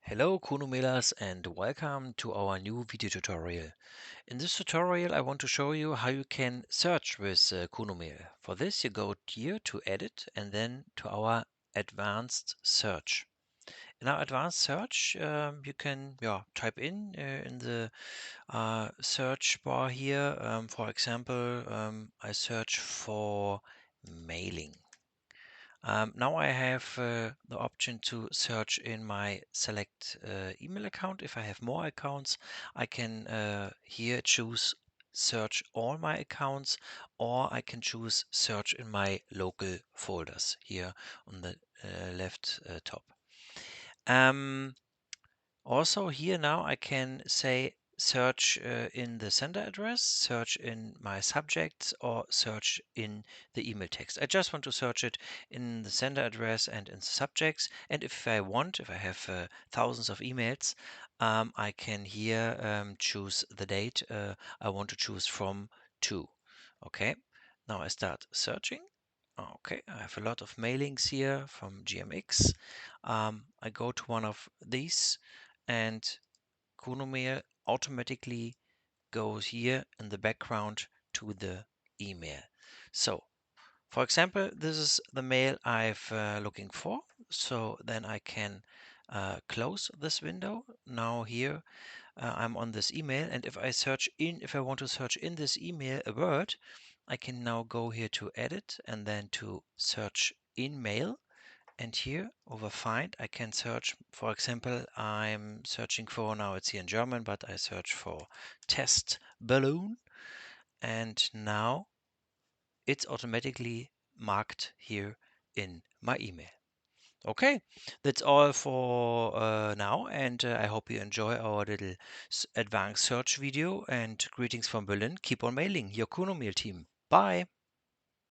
Hello Kunomailers and welcome to our new video tutorial. In this tutorial I want to show you how you can search with Kunomail. For this you go here to edit and then to our advanced search. In our advanced search you can type in the search bar here. For example, I search for mailing. Now I have the option to search in my select email account. If I have more accounts, I can here choose search all my accounts, or I can choose search in my local folders here on the left top. Um, Also here now I can say search in the sender address, search in my subjects, or search in the email text. I just want to search it in the sender address and in subjects. And if I have thousands of emails, I can here choose the date I want to choose from to. Okay, now I start searching. Okay, I have a lot of mailings here from GMX. I go to one of these and Kunomail automatically goes here in the background to the email. So, for example, this is the mail I've looking for. So then I can close this window. Now here I'm on this email, and if I want to search in this email a word, I can now go here to edit and then to search in mail. And here over find, I can search, for example, I'm searching for, now it's here in German, but I search for test balloon. And now it's automatically marked here in my email. Okay, that's all for now. And I hope you enjoy our little advanced search video. And greetings from Berlin. Keep on mailing, your Kunomail team. Bye.